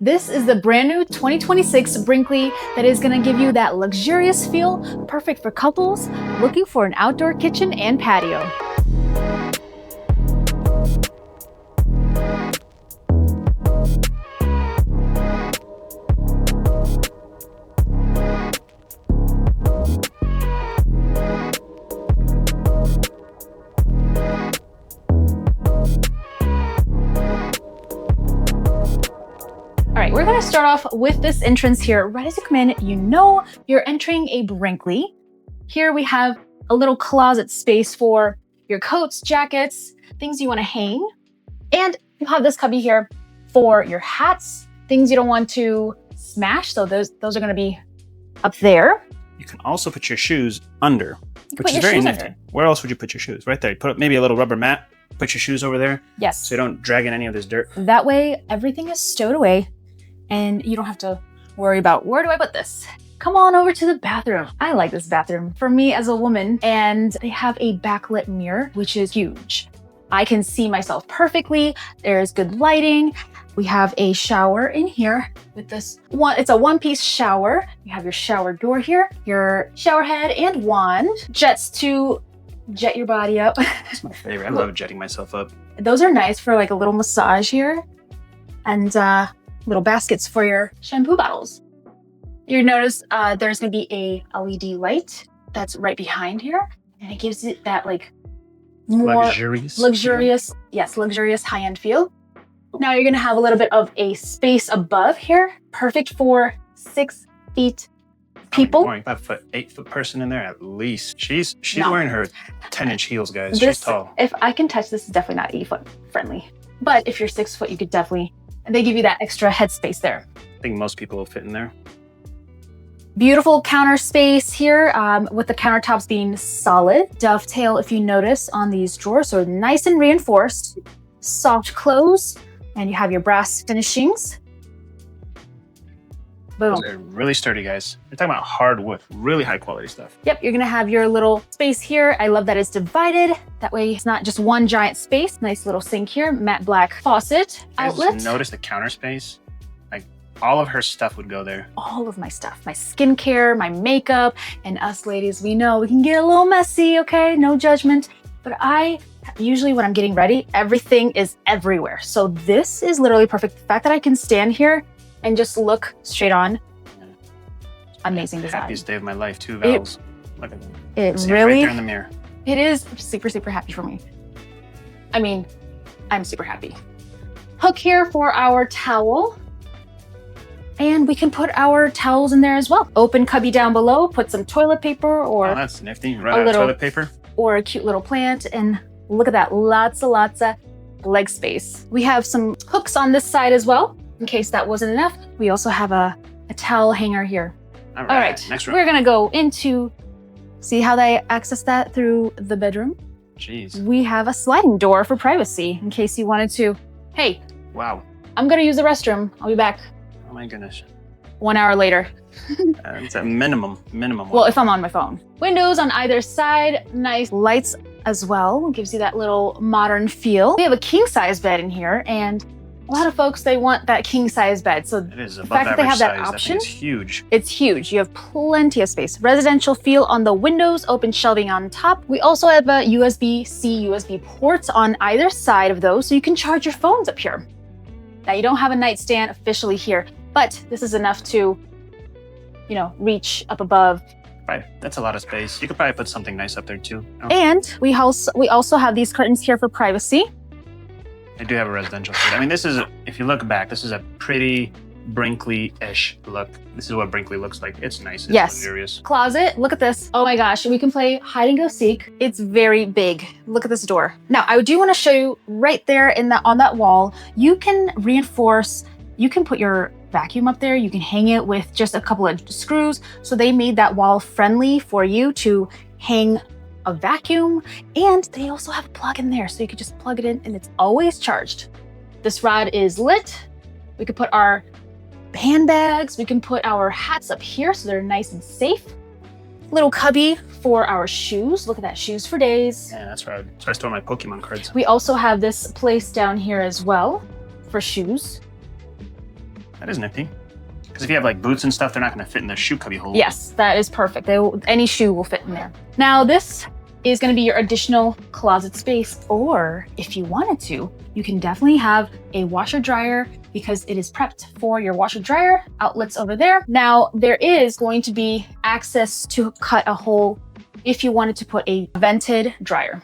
This is the brand new 2026 Brinkley that is going to give you that luxurious feel, perfect for couples looking for an outdoor kitchen and patio. All right, we're gonna start off with this entrance here. Right as you come in, you know you're entering a Brinkley. Here we have a little closet space for your coats, jackets, things you wanna hang. And you have this cubby here for your hats, things you don't want to smash. So those are gonna be up there. You can also put your shoes under, which is very nifty. Where else would you put your shoes? Right there. You put maybe a little rubber mat, put your shoes over there. Yes. So you don't drag in any of this dirt. That way, everything is stowed away and you don't have to worry about where do I put this? Come on over to the bathroom. I like this bathroom for me as a woman, and they have a backlit mirror, which is huge. I can see myself perfectly. There's good lighting. We have a shower in here with this one. It's a one-piece shower. You have your shower door here, your shower head and wand. Jets to jet your body up. That's my favorite. I love jetting myself up. Those are nice for like a little massage here. And little baskets for your shampoo bottles. You notice there's gonna be a LED light that's right behind here. And it gives it that like more luxurious high-end feel. Now you're gonna have a little bit of a space above here, perfect for 6 feet people. 5'8" person in there at least. She's wearing her 10-inch heels, guys. She's tall. If I can touch this, is definitely not 8-foot friendly. But if you're 6 foot, you could definitely, and they give you that extra headspace there. I think most people will fit in there. Beautiful counter space here with the countertops being solid. Dovetail, if you notice, on these drawers, so nice and reinforced. Soft close, and you have your brass finishings. Boom. They're really sturdy, guys. You're talking about hardwood, really high quality stuff. Yep, you're gonna have your little space here. I love that it's divided. That way it's not just one giant space. Nice little sink here, matte black faucet outlet. Notice the counter space? Like all of her stuff would go there. All of my stuff, my skincare, my makeup, and us ladies, we know we can get a little messy, okay? No judgment. But usually when I'm getting ready, everything is everywhere. So this is literally perfect. The fact that I can stand here and just look straight on. Amazing design. Happiest day of my life too, Vals. Look at it. See Really? it right there in the mirror. It is super, super happy for me. I mean, I'm super happy. Hook here for our towel. And we can put our towels in there as well. Open cubby down below, put some toilet paper or oh, that's nifty. Right out of toilet paper. Or a cute little plant. And look at that, lots of leg space. We have some hooks on this side as well. In case that wasn't enough, we also have a towel hanger here. All right, next room. We're gonna go into, see how they access that through the bedroom? Jeez. We have a sliding door for privacy in case you wanted to, hey. Wow. I'm gonna use the restroom. I'll be back. Oh my goodness. 1 hour later. It's a minimum. Well, if I'm on my phone. Windows on either side, nice lights as well. Gives you that little modern feel. We have a king size bed in here, and a lot of folks, they want that king size bed. So it is the above fact that they have that size, option, it's huge. It's huge. You have plenty of space. Residential feel on the windows, open shelving on top. We also have a USB-C, USB ports on either side of those, so you can charge your phones up here. Now you don't have a nightstand officially here, but this is enough to, you know, reach up above. Right, that's a lot of space. You could probably put something nice up there too. Oh. And we also have these curtains here for privacy. They do have a residential suite. I mean, this is, if you look back, this is a pretty Brinkley-ish look. This is what Brinkley looks like. It's nice, it's luxurious. Closet, look at this. Oh my gosh, we can play hide and go seek. It's very big. Look at this door. Now, I do want to show you right there on that wall, you can reinforce, you can put your vacuum up there. You can hang it with just a couple of screws. So they made that wall friendly for you to hang a vacuum, and they also have a plug in there, so you could just plug it in and it's always charged. This rod is lit. We could put our handbags, we can put our hats up here so they're nice and safe. Little cubby for our shoes. Look at that, shoes for days. Yeah, that's right. So I store my Pokemon cards. We also have this place down here as well for shoes. That is nifty. Because if you have like boots and stuff, they're not going to fit in the shoe cubby hole. Yes, that is perfect. Any shoe will fit in there. Now this is going to be your additional closet space, or if you wanted to, you can definitely have a washer dryer because it is prepped for your washer dryer outlets over there. Now there is going to be access to cut a hole if you wanted to put a vented dryer.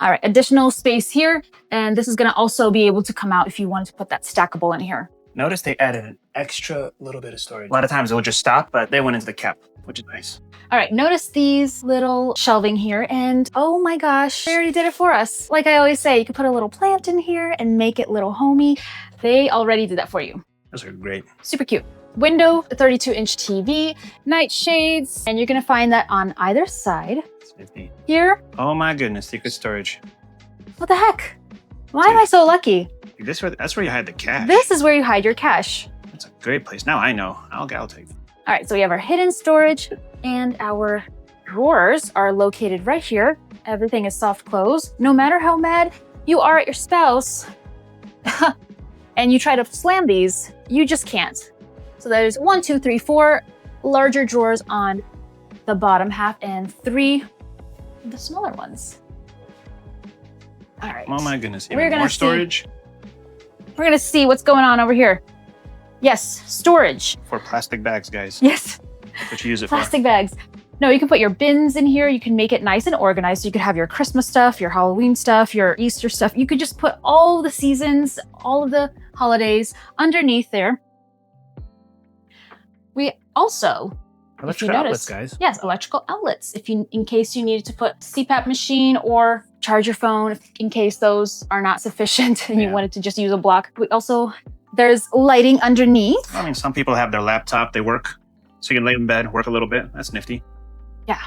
All right, additional space here, and this is going to also be able to come out if you wanted to put that stackable in here. Notice they added an extra little bit of storage. A lot of times it will just stop, but they went into the cap, which is nice. All right, notice these little shelving here, and oh my gosh, they already did it for us. Like I always say, you could put a little plant in here and make it little homey. They already did that for you. Those are great. Super cute. Window, 32-inch TV, night shades, and you're gonna find that on either side. It's nifty. Here. Oh my goodness, secret storage. What the heck? Why am I so lucky? That's where you hide the cash. This is where you hide your cash. That's a great place. Now I know. I'll take it. All right, so we have our hidden storage, and our drawers are located right here. Everything is soft close. No matter how mad you are at your spouse and you try to slam these, you just can't. So there's 1, 2, 3, 4 larger drawers on the bottom half and 3 of the smaller ones. All right. Oh my goodness. Even more storage. We're gonna see what's going on over here. Yes, storage. For plastic bags, guys. Yes. That's what you use it for. Plastic bags. No, you can put your bins in here. You can make it nice and organized. So you could have your Christmas stuff, your Halloween stuff, your Easter stuff. You could just put all the seasons, all of the holidays underneath there. We also, electrical outlets, guys. Yes, electrical outlets. In case you needed to put CPAP machine or charge your phone, in case those are not sufficient and you wanted to just use a block. There's lighting underneath. I mean, some people have their laptop, they work, so you can lay in bed, work a little bit. That's nifty. Yeah.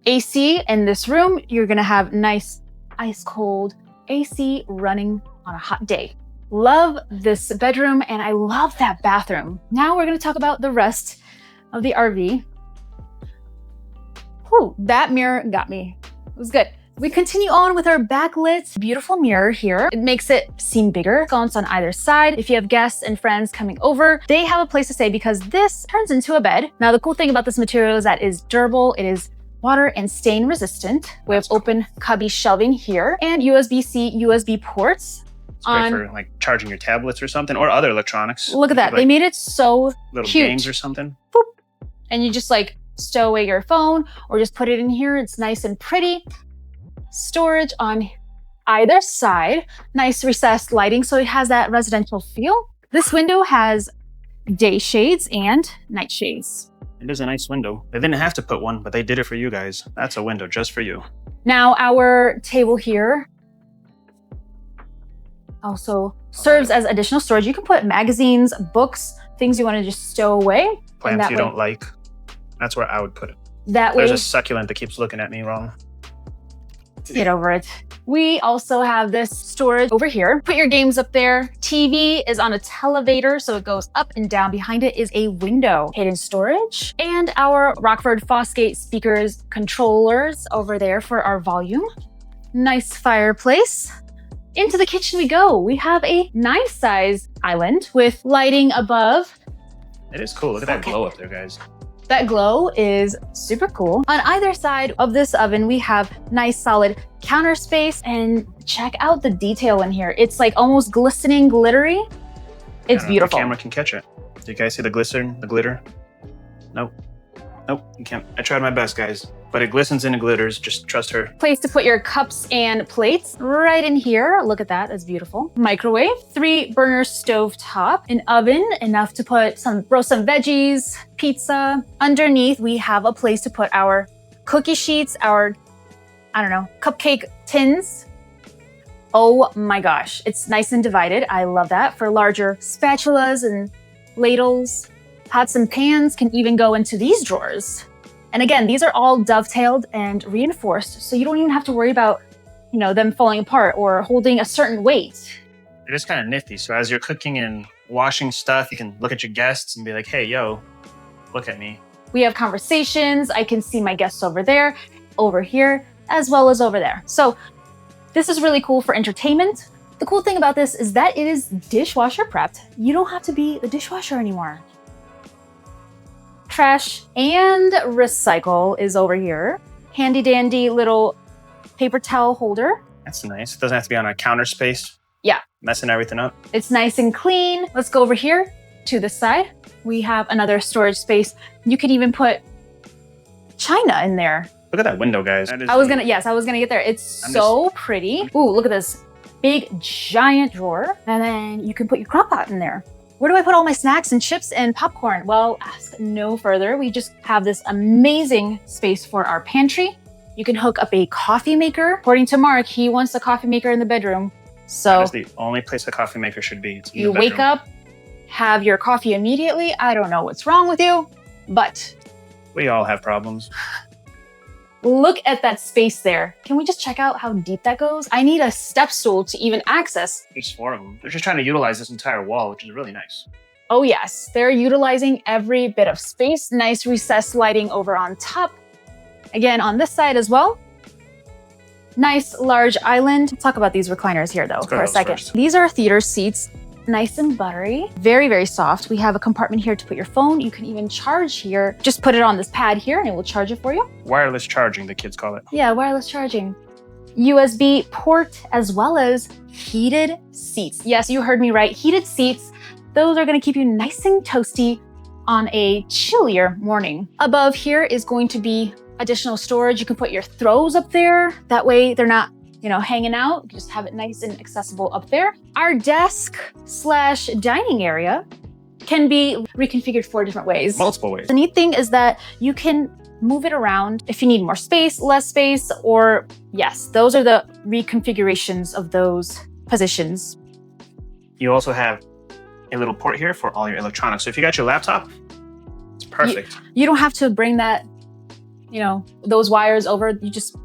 AC in this room, you're gonna have nice ice cold AC running on a hot day. Love this bedroom, and I love that bathroom. Now we're gonna talk about the rest of the RV. Whew, that mirror got me. It was good. We continue on with our backlit, beautiful mirror here. It makes it seem bigger. Sconce on either side. If you have guests and friends coming over, they have a place to stay because this turns into a bed. Now, the cool thing about this material is that it is durable. It is water and stain resistant. We have open cubby shelving here and USB-C, USB ports. It's great for like charging your tablets or something, or other electronics. Look at that. They made it so little cute. Games or something. Boop. And you just like stow away your phone or just put it in here. It's nice and pretty. Storage on either side. Nice recessed lighting, so it has that residential feel. This window has day shades and night shades. It is a nice window. They didn't have to put one, but they did it for you guys. That's a window just for you. Now our table here also serves as additional storage. You can put magazines, books, things you want to just stow away. Plants you don't like. That's where I would put it. That way. There's a succulent that keeps looking at me wrong. Get over it. We also have this storage over here. Put your games up there. TV is on a televator, so it goes up and down. Behind it is a window. Hidden storage. And our Rockford Fosgate speakers controllers over there for our volume. Nice fireplace. Into the kitchen we go. We have a nice size island with lighting above. It is cool. Look at that glow up there, guys. That glow is super cool. On either side of this oven, we have nice solid counter space, and check out the detail in here. It's like almost glistening, glittery. It's beautiful. The camera can catch it. Do you guys see the glisten, the glitter? Nope. Nope, you can't. I tried my best, guys. But it glistens and it glitters. Just trust her. Place to put your cups and plates right in here. Look at that, it's beautiful. Microwave, 3-burner stove top, an oven, enough to roast some veggies, pizza. Underneath, we have a place to put our cookie sheets, our, cupcake tins. Oh my gosh, it's nice and divided. I love that. For larger spatulas and ladles. Pots and pans can even go into these drawers. And again, these are all dovetailed and reinforced, so you don't even have to worry about, them falling apart or holding a certain weight. It is kind of nifty. So as you're cooking and washing stuff, you can look at your guests and be like, hey, yo, look at me. We have conversations. I can see my guests over there, over here, as well as over there. So this is really cool for entertainment, The cool thing about this is that it is dishwasher prepped. You don't have to be the dishwasher anymore. Trash and recycle is over here. Handy dandy little paper towel holder. That's nice. It doesn't have to be on a counter space. Yeah. Messing everything up. It's nice and clean. Let's go over here to the side. We have another storage space. You can even put china in there. Look at that window, guys. I was gonna get there. It's so pretty. Ooh, look at this big giant drawer. And then you can put your crock pot in there. Where do I put all my snacks and chips and popcorn? Well, ask no further. We just have this amazing space for our pantry. You can hook up a coffee maker. According to Mark, he wants a coffee maker in the bedroom. So that is the only place a coffee maker should be. It's in you the bedroom. wake up, have your coffee immediately. I don't know what's wrong with you, but we all have problems. Look at that space there. Can we just check out how deep that goes? I need a step stool to even access. There's 4 of them. They're just trying to utilize this entire wall, which is really nice. Oh yes, they're utilizing every bit of space. Nice recessed lighting over on top. Again, on this side as well. Nice large island. Let's talk about these recliners here though for a second. First. These are theater seats. Nice and buttery, very, very soft. We have a compartment here to put your phone. You can even charge here. Just put it on this pad here and it will charge it for you. Wireless charging, the kids call it. Yeah, wireless charging. USB port as well as heated seats. Yes, you heard me right, heated seats. Those are gonna keep you nice and toasty on a chillier morning. Above here is going to be additional storage. You can put your throws up there. That way they're not hanging out. Just have it nice and accessible up there. Our desk/dining area can be reconfigured 4 different ways. Multiple ways. The neat thing is that you can move it around if you need more space, less space, or yes, those are the reconfigurations of those positions. You also have a little port here for all your electronics. So if you got your laptop, it's perfect. You don't have to bring that, those wires over. You just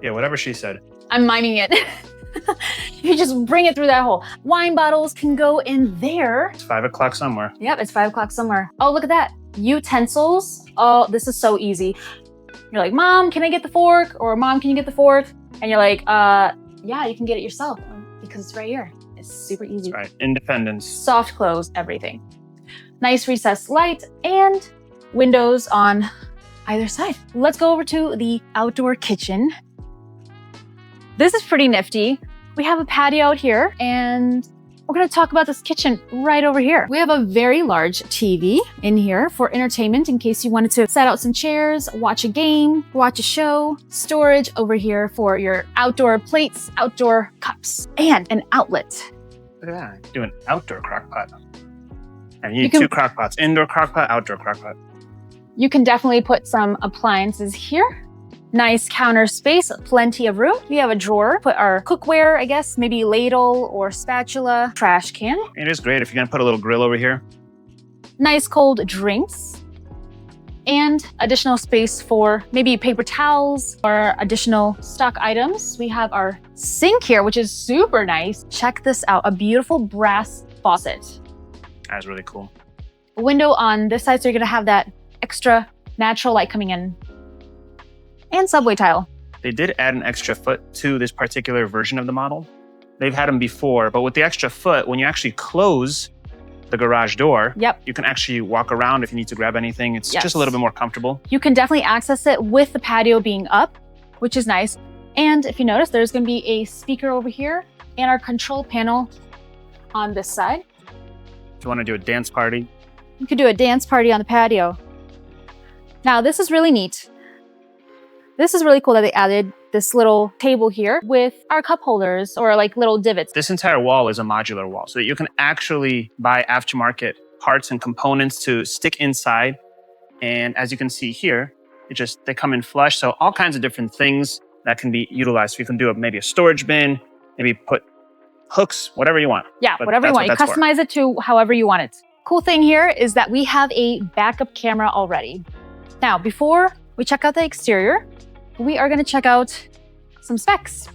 Yeah, whatever she said. I'm miming it. You just bring it through that hole. Wine bottles can go in there. It's 5 o'clock somewhere. Yep, it's 5 o'clock somewhere. Oh, look at that. Utensils. Oh, this is so easy. You're like, Mom, can I get the fork? Or Mom, can you get the fork? And you're like, yeah, you can get it yourself because it's right here. It's super easy. That's right. Independence. Soft close, everything. Nice recessed light and windows on either side. Let's go over to the outdoor kitchen. This is pretty nifty. We have a patio out here and we're gonna talk about this kitchen right over here. We have a very large TV in here for entertainment in case you wanted to set out some chairs, watch a game, watch a show. Storage over here for your outdoor plates, outdoor cups, and an outlet. Look at that. Do an outdoor crock pot. And you need 2 crock pots. Indoor crock pot, outdoor crock pot. You can definitely put some appliances here. Nice counter space, plenty of room. We have a drawer, put our cookware, I guess, maybe ladle or spatula, trash can. It is great if you're gonna put a little grill over here. Nice cold drinks. And additional space for maybe paper towels or additional stock items. We have our sink here, which is super nice. Check this out, a beautiful brass faucet. That's really cool. A window on this side, so you're gonna have that extra natural light coming in. And subway tile. They did add an extra foot to this particular version of the model. They've had them before, but with the extra foot, when you actually close the garage door, you can actually walk around if you need to grab anything. It's just a little bit more comfortable. You can definitely access it with the patio being up, which is nice. And if you notice, there's gonna be a speaker over here and our control panel on this side. If you wanna do a dance party. You could do a dance party on the patio. Now, this is really neat. This is really cool that they added this little table here with our cup holders or like little divots. This entire wall is a modular wall so that you can actually buy aftermarket parts and components to stick inside. And as you can see here, they come in flush. So all kinds of different things that can be utilized. So you can do maybe a storage bin, maybe put hooks, whatever you want. Yeah, whatever you want. You customize it to however you want it. Cool thing here is that we have a backup camera already. Now, before we check out the exterior, we are going to check out some specs.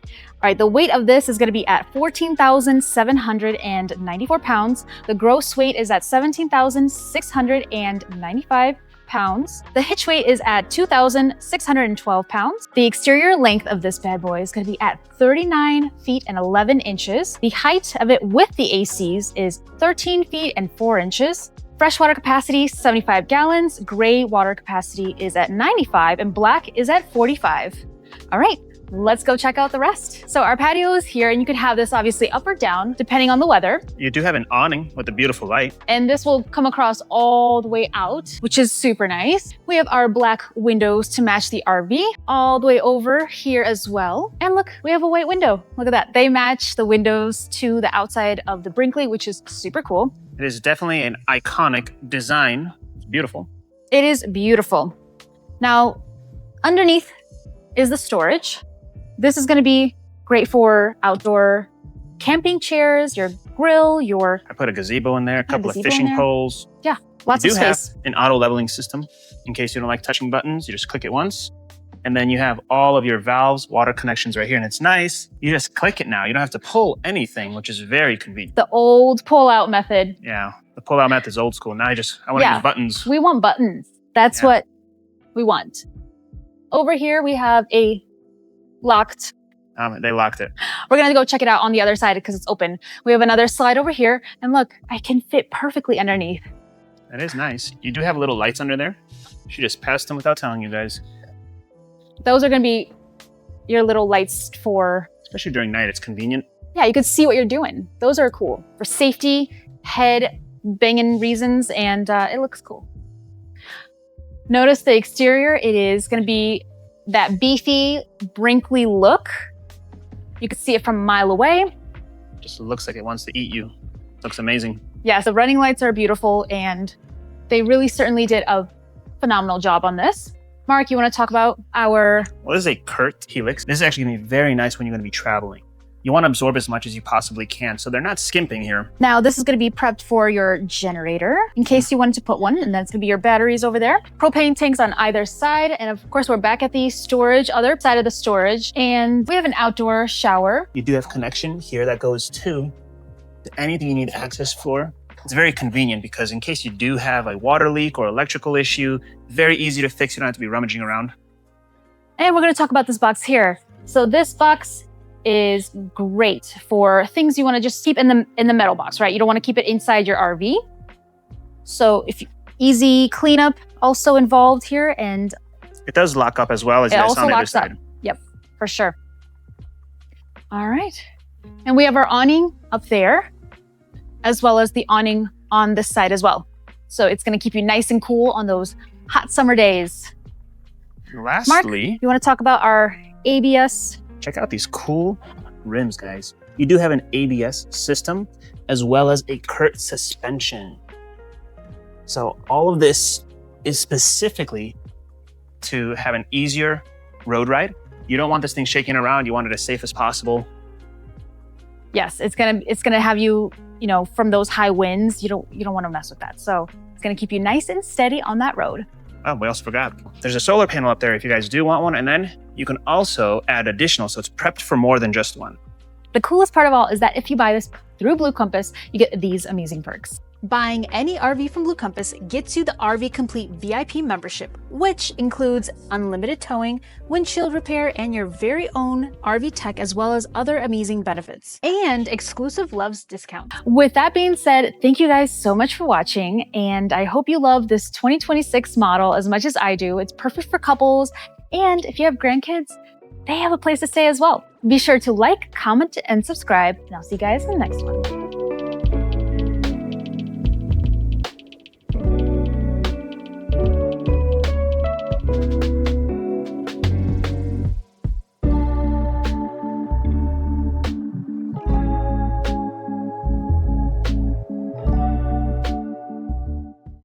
All right, the weight of this is going to be at 14,794 pounds. The gross weight is at 17,695 pounds. The hitch weight is at 2,612 pounds. The exterior length of this bad boy is going to be at 39 feet and 11 inches. The height of it with the ACs is 13 feet and 4 inches. Freshwater capacity, 75 gallons. Gray water capacity is at 95 and black is at 45. All right, let's go check out the rest. So our patio is here, and you could have this obviously up or down depending on the weather. You do have an awning with a beautiful light. And this will come across all the way out, which is super nice. We have our black windows to match the RV all the way over here as well. And look, we have a white window. Look at that. They match the windows to the outside of the Brinkley, which is super cool. It is definitely an iconic design. It's beautiful. It is beautiful. Now, underneath is the storage. This is going to be great for outdoor camping chairs, your grill, I put a gazebo in there, a couple of fishing poles. Yeah, lots of space. You do have an auto leveling system. In case you don't like touching buttons, you just click it once. And then you have all of your valves, water connections right here. And it's nice. You just click it now. You don't have to pull anything, which is very convenient. The old pull-out method. Yeah, the pull-out method is old school. Now I want to use buttons. We want buttons. That's what we want. Over here, we have a locked. They locked it. We're going to go check it out on the other side because it's open. We have another slide over here. And look, I can fit perfectly underneath. That is nice. You do have little lights under there. She just passed them without telling you guys. Those are going to be your little lights for... Especially during night, it's convenient. Yeah, you can see what you're doing. Those are cool. For safety, head banging reasons, and it looks cool. Notice the exterior. It is going to be that beefy, Brinkley look. You can see it from a mile away. Just looks like it wants to eat you. Looks amazing. Yes, the running lights are beautiful, and they really certainly did a phenomenal job on this. Mark, you want to talk about our... Well, this is a Kurt Helix. This is actually going to be very nice when you're going to be traveling. You want to absorb as much as you possibly can, so they're not skimping here. Now, this is going to be prepped for your generator, in case you wanted to put one, and that's going to be your batteries over there. Propane tanks on either side, and of course, we're back at the storage, other side of the storage, and we have an outdoor shower. You do have connection here that goes to anything you need access for. It's very convenient because in case you do have a water leak or electrical issue, very easy to fix. You don't have to be rummaging around. And we're going to talk about this box here. So this box is great for things you want to just keep in the metal box, right? You don't want to keep it inside your RV. So easy cleanup also involved here, and it does lock up as well as this on the other side. Yep, for sure. All right. And we have our awning up there, as well as the awning on this side as well. So it's going to keep you nice and cool on those hot summer days. Lastly, Mark, you want to talk about our ABS? Check out these cool rims, guys. You do have an ABS system as well as a Kurt suspension. So all of this is specifically to have an easier road ride. You don't want this thing shaking around. You want it as safe as possible. Yes, it's gonna have you, from those high winds, you don't want to mess with that. So it's gonna keep you nice and steady on that road. Oh, we also forgot. There's a solar panel up there if you guys do want one, and then you can also add additional, so it's prepped for more than just one. The coolest part of all is that if you buy this through Blue Compass, you get these amazing perks. Buying any RV from Blue Compass gets you the RV Complete VIP membership, which includes unlimited towing, windshield repair, and your very own RV tech, as well as other amazing benefits, and exclusive Loves discounts. With that being said, thank you guys so much for watching, and I hope you love this 2026 model as much as I do. It's perfect for couples, and if you have grandkids, they have a place to stay as well. Be sure to like, comment, and subscribe, and I'll see you guys in the next one.